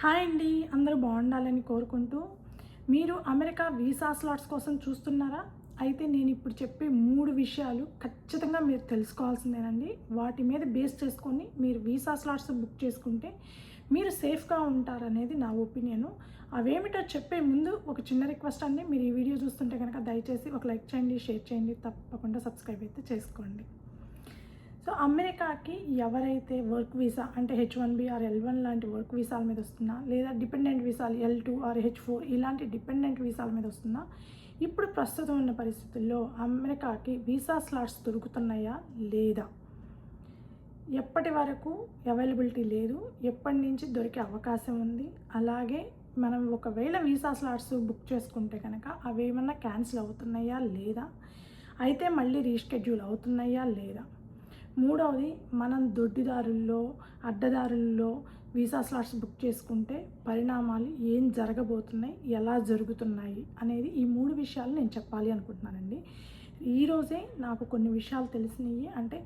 Hi అండి, అందరూ బాగుండాలని కోరుకుంటూ మీరు అమెరికా వీసా స్లాట్స్ కోసం చూస్తున్నారా? అయితే నేను ఇప్పుడు చెప్పే 3 విషయాలు ఖచ్చితంగా మీరు తెలుసుకోవాల్సిందేనండి. వాటి మీద బేస్ చేసుకొని మీరు వీసా స్లాట్స్ బుక్ చేసుకుంటే మీరు సేఫ్‌గా ఉంటారనేది నా ఒపీనియను. అవేమిటో చెప్పే ముందు ఒక చిన్న రిక్వెస్ట్ అండి. మీరు ఈ వీడియో చూస్తుంటే గనక దయచేసి ఒక లైక్ చేయండి, షేర్ చేయండి, తప్పకుండా సబ్స్క్రైబ్ అయితే చేసుకోండి. సో అమెరికాకి ఎవరైతే వర్క్ వీసా అంటే H1B ఆర్ L1 లాంటి వర్క్ వీసాల మీద వస్తున్నా, లేదా డిపెండెంట్ వీసాలు L2 ఆర్ H4 ఇలాంటి డిపెండెంట్ వీసాల మీద వస్తున్నా, ఇప్పుడు ప్రస్తుతం ఉన్న పరిస్థితుల్లో అమెరికాకి వీసా స్లాట్స్ దొరుకుతున్నాయా లేదా, ఎప్పటి వరకు అవైలబిలిటీ లేదు, ఎప్పటి నుంచి దొరికే అవకాశం ఉంది, అలాగే మనం ఒకవేళ వీసా స్లాట్స్ బుక్ చేసుకుంటే కనుక అవి ఏమన్నా క్యాన్సిల్ అవుతున్నాయా లేదా, అయితే మళ్ళీ రీషెడ్యూల్ అవుతున్నాయా లేదా, మూడవది మనం దొడ్డిదారుల్లో అడ్డదారుల్లో వీసా స్లాట్స్ బుక్ చేసుకుంటే పరిణామాలు ఏం జరగబోతున్నాయి, ఎలా జరుగుతున్నాయి అనేది ఈ 3 విషయాలు నేను చెప్పాలి అనుకుంటున్నానండి. ఈరోజే నాకు కొన్ని విషయాలు తెలిసినవి, అంటే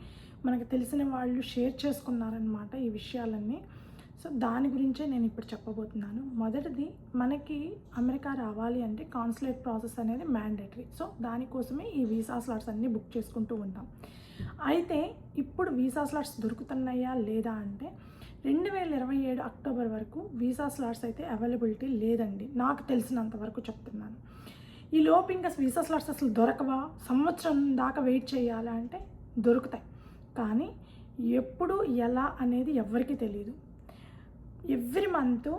మనకు తెలిసిన వాళ్ళు షేర్ చేసుకున్నారనమాట ఈ విషయాలన్నీ. సో దాని గురించే నేను ఇప్పుడు చెప్పబోతున్నాను. మొదటిది, మనకి అమెరికా రావాలి అంటే కాన్సులేట్ ప్రాసెస్ అనేది మ్యాండేటరీ. సో దానికోసమే ఈ వీసా స్లాట్స్ అన్నీ బుక్ చేసుకుంటూ ఉంటాం. అయితే ఇప్పుడు వీసా స్లాట్స్ దొరుకుతున్నాయా లేదా అంటే 2027 అక్టోబర్ వరకు వీసా స్లాట్స్ అయితే అవైలబిలిటీ లేదండి, నాకు తెలిసినంత వరకు చెప్తున్నాను. ఈ లోపు ఇంకా వీసా స్లాట్స్ అసలు దొరకవా, సంవత్సరం దాకా వెయిట్ చేయాలా అంటే దొరుకుతాయి, కానీ ఎప్పుడు ఎలా అనేది ఎవ్వరికీ తెలియదు. Every month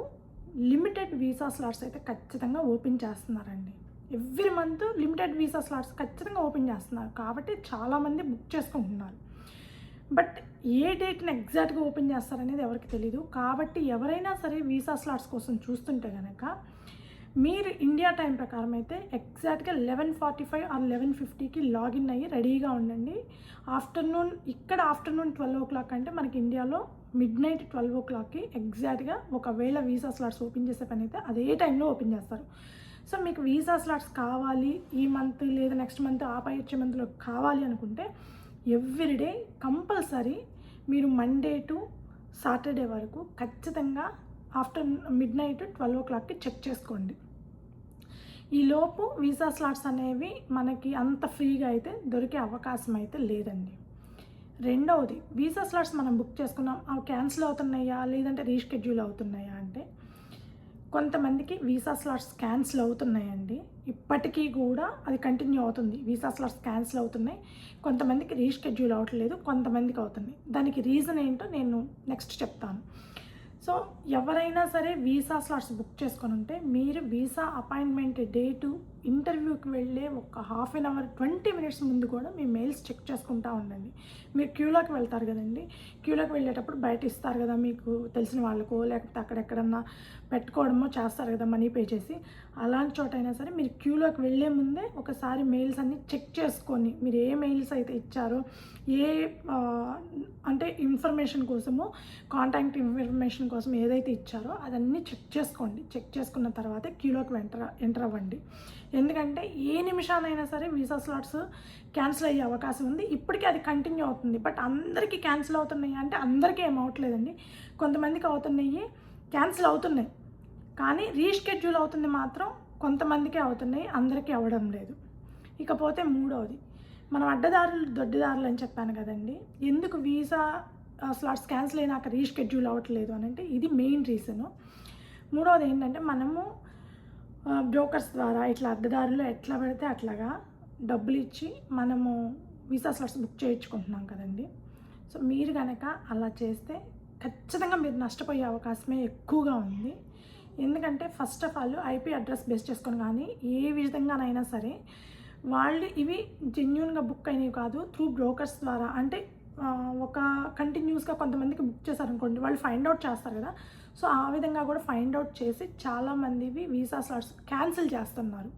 limited visa slots అయితే ఖచ్చితంగా ఓపెన్ చేస్తున్నారండి. Every month limited visa slots ఖచ్చితంగా ఓపెన్ చేస్తున్నారు, కాబట్టి చాలామంది బుక్ చేసుకుంటున్నారు. బట్ ఏ డేట్ని ఎగ్జాక్ట్గా ఓపెన్ చేస్తారనేది ఎవరికి తెలియదు. కాబట్టి ఎవరైనా సరే వీసా స్లాట్స్ కోసం చూస్తుంటే కనుక మీరు ఇండియా టైం ప్రకారం అయితే ఎగ్జాక్ట్గా 11:45 ఆర్ 11:50కి లాగిన్ అయ్యి రెడీగా ఉండండి. ఇక్కడ ఆఫ్టర్నూన్ 12 అంటే మనకి ఇండియాలో మిడ్నైట్ 12 ఎగ్జాక్ట్గా ఒకవేళ వీసా స్లాట్స్ ఓపెన్ చేసే పని అయితే అదే టైంలో ఓపెన్ చేస్తారు. సో మీకు వీసా స్లాట్స్ కావాలి ఈ మంత్ లేదా నెక్స్ట్ మంత్ ఆపై వచ్చే మంత్లో కావాలి అనుకుంటే ఎవ్రీడే కంపల్సరీ మీరు మండే టు సాటర్డే వరకు ఖచ్చితంగా ఆఫ్టర్ మిడ్నైట్ 12 చెక్ చేసుకోండి. ఈలోపు వీసా స్లాట్స్ అనేవి మనకి అంత ఫ్రీగా అయితే దొరికే అవకాశం అయితే లేదండి. రెండవది, వీసా స్లాట్స్ మనం బుక్ చేసుకున్నాం, అవి క్యాన్సిల్ అవుతున్నాయా లేదంటే రీషెడ్యూల్ అవుతున్నాయా అంటే కొంతమందికి వీసా స్లాట్స్ క్యాన్సిల్ అవుతున్నాయండి. ఇప్పటికీ కూడా అది కంటిన్యూ అవుతుంది. వీసా స్లాట్స్ క్యాన్సిల్ అవుతున్నాయి, కొంతమందికి రీషెడ్యూల్ అవ్వట్లేదు, కొంతమందికి అవుతున్నాయి. దానికి రీజన్ ఏంటో నేను నెక్స్ట్ చెప్తాను. సో ఎవరైనా సరే వీసా స్లాట్స్ బుక్ చేసుకొని ఉంటే మీరు వీసా అపాయింట్మెంట్ డేటు ఇంటర్వ్యూకి వెళ్ళే ఒక హాఫ్ అన్ అవర్ 20 మినిట్స్ ముందు కూడా మీ మెయిల్స్ చెక్ చేసుకుంటూ ఉండండి. మీరు క్యూలోకి వెళ్తారు కదండి, క్యూలోకి వెళ్ళేటప్పుడు బయట ఇస్తారు కదా మీకు తెలిసిన వాళ్ళకో, లేకపోతే అక్కడెక్కడన్నా పెట్టుకోవడమో చేస్తారు కదా మనీ పే చేసి, అలాంటి చోటైనా సరే మీరు క్యూలోకి వెళ్ళే ముందే ఒకసారి మెయిల్స్ అన్నీ చెక్ చేసుకొని మీరు ఏ మెయిల్స్ అయితే ఇచ్చారో, ఏ అంటే ఇన్ఫర్మేషన్ కోసమో, కాంటాక్ట్ ఇన్ఫర్మేషన్ కోసం ఏదైతే ఇచ్చారో అదన్నీ చెక్ చేసుకోండి. చెక్ చేసుకున్న తర్వాతే క్యూలోకి ఎంటర్ అవ్వండి. ఎందుకంటే ఏ నిమిషానైనా సరే వీసా స్లాట్స్ క్యాన్సిల్ అయ్యే అవకాశం ఉంది. ఇప్పటికీ అది కంటిన్యూ అవుతుంది. బట్ అందరికీ క్యాన్సిల్ అవుతున్నాయి అంటే అందరికీ ఏమవట్లేదండి, కొంతమందికి అవుతున్నాయి, క్యాన్సిల్ అవుతున్నాయి, కానీ రీషెడ్యూల్ అవుతుంది మాత్రం కొంతమందికే అవుతున్నాయి, అందరికీ అవ్వడం లేదు. ఇకపోతే మూడవది, మనం దొడ్డిదారులు అని చెప్పాను కదండి, ఎందుకు వీసా స్లాట్స్ క్యాన్సిల్ అయినాక రీషెడ్యూల్ అవ్వట్లేదు అని అంటే ఇది మెయిన్ రీజను. మూడవది ఏంటంటే మనము బ్రోకర్స్ ద్వారా ఇట్లా అడ్డదారులు ఎట్లా పడితే అట్లాగా డబ్బులు ఇచ్చి మనము వీసా స్లాట్స్ బుక్ చేయించుకుంటున్నాం కదండి. సో మీరు కనుక అలా చేస్తే ఖచ్చితంగా మీరు నష్టపోయే అవకాశమే ఎక్కువగా ఉంది. ఎందుకంటే first of all IP address base చేసుకొని కానీ ఏ విధంగానైనా సరే వాళ్ళు ఇవి జెన్యూన్గా బుక్ అయినవి కాదు, త్రూ బ్రోకర్స్ ద్వారా. అంటే ఒక కంటిన్యూస్గా కొంతమందికి బుక్ చేశారనుకోండి, వాళ్ళు ఫైండ్ అవుట్ చేస్తారు కదా, సో ఆ విధంగా కూడా ఫైండ్ అవుట్ చేసి చాలామందివి వీసా స్లాట్స్ క్యాన్సిల్ చేస్తున్నారు.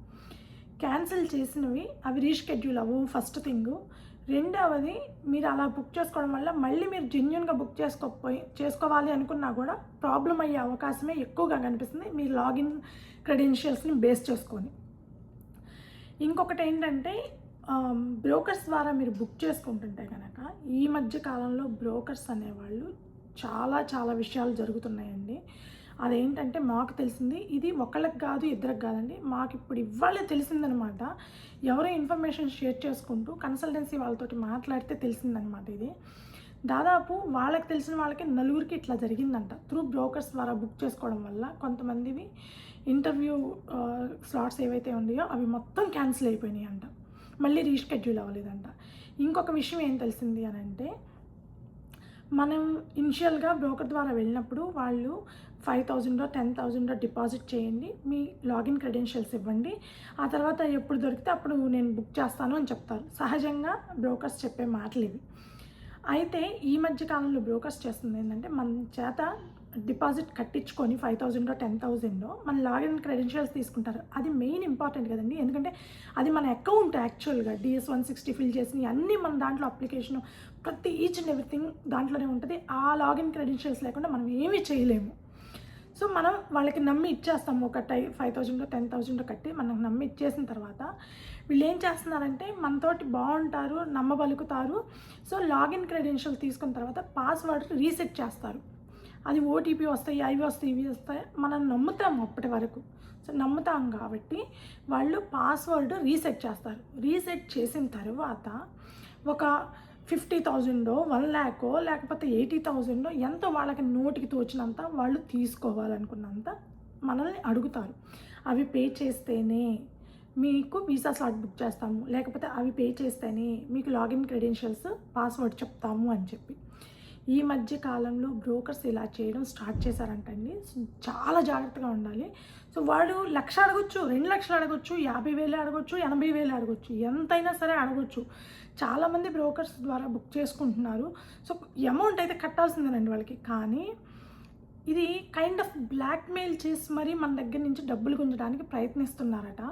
క్యాన్సిల్ చేసినవి అవి రీషెడ్యూల్ అవ్వవు ఫస్ట్ థింగ్. రెండవది, మీరు అలా బుక్ చేసుకోవడం వల్ల మళ్ళీ మీరు జెన్యూన్గా బుక్ చేసుకోవాలి అనుకున్నా కూడా ప్రాబ్లం అయ్యే అవకాశమే ఎక్కువగా కనిపిస్తుంది, మీ లాగిన్ క్రెడెన్షియల్స్ని బేస్ చేసుకొని. ఇంకొకటి ఏంటంటే బ్రోకర్స్ ద్వారా మీరు బుక్ చేసుకుంటుంటే కనుక ఈ మధ్య కాలంలో బ్రోకర్స్ అనేవాళ్ళు చాలా చాలా విషయాలు జరుగుతున్నాయండి. అదేంటంటే మాకు తెలిసింది, ఇది ఒకళ్ళకి కాదు ఇద్దరికి కాదండి, మాకు ఇప్పుడు ఇవాళే తెలిసిందనమాట. ఎవరో ఇన్ఫర్మేషన్ షేర్ చేసుకుంటూ కన్సల్టెన్సీ వాళ్ళతోటి మాట్లాడితే తెలిసిందనమాట. ఇది దాదాపు వాళ్ళకి తెలిసిన వాళ్ళకి నలుగురికి ఇట్లా జరిగిందంట. త్రూ బ్రోకర్స్ ద్వారా బుక్ చేసుకోవడం వల్ల కొంతమందివి ఇంటర్వ్యూ స్లాట్స్ ఏవైతే ఉన్నాయో అవి మొత్తం క్యాన్సిల్ అయిపోయినాయి అంట, మళ్ళీ రీషెడ్యూల్ అవ్వలేదంట. ఇంకొక విషయం ఏం తెలిసింది అని అంటే, మనం ఇనిషియల్గా బ్రోకర్ ద్వారా వెళ్ళినప్పుడు వాళ్ళు 5,000 10,000 డిపాజిట్ చేయండి, మీ లాగిన్ క్రెడెన్షియల్స్ ఇవ్వండి, ఆ తర్వాత ఎప్పుడు దొరికితే అప్పుడు నేను బుక్ చేస్తాను అని చెప్తారు. సహజంగా బ్రోకర్స్ చెప్పే మాటలు ఇవి. అయితే ఈ మధ్య కాలంలో బ్రోకర్స్ చేస్తుంది ఏంటంటే, మన చేత డిపాజిట్ కట్టించుకొని 5,000 10,000 మన లాగిన్ క్రెడెన్షియల్స్ తీసుకుంటారు. అది మెయిన్ ఇంపార్టెంట్ కదండి, ఎందుకంటే అది మన అకౌంట్. యాక్చువల్గా DS 160 ఫిల్ చేసి అన్నీ మన దాంట్లో అప్లికేషను ప్రతి ఈచ్ అండ్ ఎవ్రీథింగ్ దాంట్లోనే ఉంటుంది. ఆ లాగిన్ క్రెడెన్షియల్స్ లేకుండా మనం ఏమీ చేయలేము. సో మనం వాళ్ళకి నమ్మి ఇచ్చేస్తాము, ఒక 5,000 10,000 కట్టి మనకు నమ్మి ఇచ్చేసిన తర్వాత వీళ్ళు ఏం చేస్తున్నారంటే మనతోటి బాగుంటారు, నమ్మబలుకుతారు. సో లాగిన్ క్రెడెన్షియల్ తీసుకున్న తర్వాత పాస్వర్డ్ రీసెట్ చేస్తారు. అది OTP వస్తాయి, అవి వస్తాయి, ఇవి వస్తాయి, మనం నమ్ముతాము అప్పటి వరకు. సో నమ్ముతాం కాబట్టి వాళ్ళు పాస్వర్డ్ రీసెట్ చేస్తారు. రీసెట్ చేసిన తర్వాత ఒక 50,000 1,00,000 లేకపోతే 80,000 ఎంతో వాళ్ళకి నోటికి తోచినంత వాళ్ళు తీసుకోవాలనుకున్నంత మనల్ని అడుగుతారు. అవి పే చేస్తేనే మీకు వీసా స్లాట్ బుక్ చేస్తాము, లేకపోతే అవి పే చేస్తేనే మీకు లాగిన్ క్రెడెన్షియల్స్ పాస్వర్డ్ చెప్తాము అని చెప్పి. ఈ మధ్య కాలంలో బ్రోకర్స్ ఇలా చేయడం స్టార్ట్ చేశారంటండి. చాలా జాగ్రత్తగా ఉండాలి. సో వాడు 1,00,000 అడగొచ్చు, 2,00,000 అడగొచ్చు, 50,000 అడగొచ్చు, 80,000 అడగొచ్చు, ఎంతైనా సరే అడగొచ్చు. చాలామంది బ్రోకర్స్ ద్వారా బుక్ చేసుకుంటున్నారు. సో అమౌంట్ అయితే కట్టాల్సిందేనండి వాళ్ళకి. కానీ ఇది కైండ్ ఆఫ్ బ్లాక్మెయిల్ చేసి మరీ మన దగ్గర నుంచి డబ్బులు గుంజడానికి ప్రయత్నిస్తున్నారట.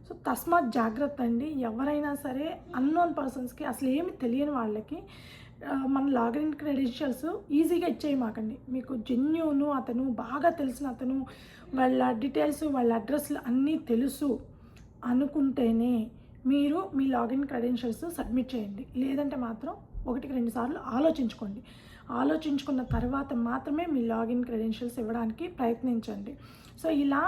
సో తస్మాత్ జాగ్రత్త అండి. ఎవరైనా సరే అన్నోన్ పర్సన్స్కి, అసలు ఏమి తెలియని వాళ్ళకి మన లాగిన్ క్రెడెన్షియల్స్ ఈజీగా ఇచ్చేయమాకండి. మీకు జెన్యూను అతను, బాగా తెలిసిన అతను, వాళ్ళ డీటెయిల్స్, వాళ్ళ అడ్రస్లు అన్నీ తెలుసు అనుకుంటేనే మీరు మీ లాగిన్ క్రెడెన్షియల్స్ సబ్మిట్ చేయండి. లేదంటే మాత్రం 1-2 సార్లు ఆలోచించుకోండి. ఆలోచించుకున్న తర్వాత మాత్రమే మీ లాగిన్ క్రెడెన్షియల్స్ ఇవ్వడానికి ప్రయత్నించండి. సో ఇలా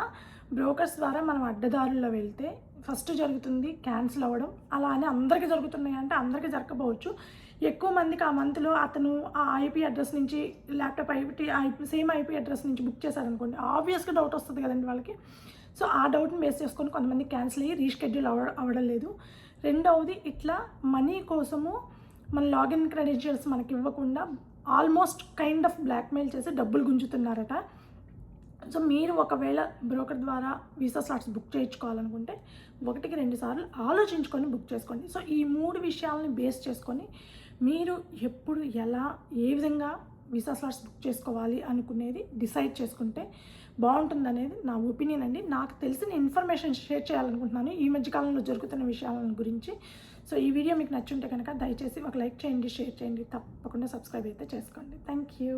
బ్రోకర్స్ ద్వారా మనం అడ్డదారుల్లో వెళ్తే ఫస్ట్ జరుగుతుంది క్యాన్సిల్ అవ్వడం. అలా అని అందరికీ జరుగుతున్నాయి అంటే అందరికీ జరగకపోవచ్చు. ఎక్కువ మందికి ఆ మంత్లో అతను ఆ IP అడ్రస్ నుంచి ల్యాప్టాప్ సేమ్ IP అడ్రస్ నుంచి బుక్ చేశారనుకోండి, ఆబ్వియస్గా డౌట్ వస్తుంది కదండి వాళ్ళకి. సో ఆ డౌట్ని బేస్ చేసుకొని కొంతమంది క్యాన్సిల్ అయ్యి రీషెడ్యూల్ అవ్వడం లేదు. రెండవది, ఇట్లా మనీ కోసము మన లాగిన్ క్రెడెన్షియల్స్ మనకి ఇవ్వకుండా ఆల్మోస్ట్ కైండ్ ఆఫ్ బ్లాక్మెయిల్ చేసి డబ్బులు గుంజుతున్నారట. సో మీరు ఒకవేళ బ్రోకర్ ద్వారా వీసా స్లాట్స్ బుక్ చేయించుకోవాలనుకుంటే 1-2 సార్లు ఆలోచించుకొని బుక్ చేసుకోండి. సో ఈ 3 విషయాలని బేస్ చేసుకొని మీరు ఎప్పుడు, ఎలా, ఏ విధంగా వీసా స్లాట్స్ బుక్ చేసుకోవాలి అనుకునేది డిసైడ్ చేసుకుంటే బాగుంటుందనేది నా ఒపీనియన్ అండి. నాకు తెలిసిన ఇన్ఫర్మేషన్ షేర్ చేయాలనుకుంటున్నాను ఈ మధ్యకాలంలో జరుగుతున్న విషయాల గురించి. సో ఈ వీడియో మీకు నచ్చుంటే కనుక దయచేసి ఒక లైక్ చేయండి, షేర్ చేయండి, తప్పకుండా సబ్స్క్రైబ్ అయితే చేసుకోండి. Thank you.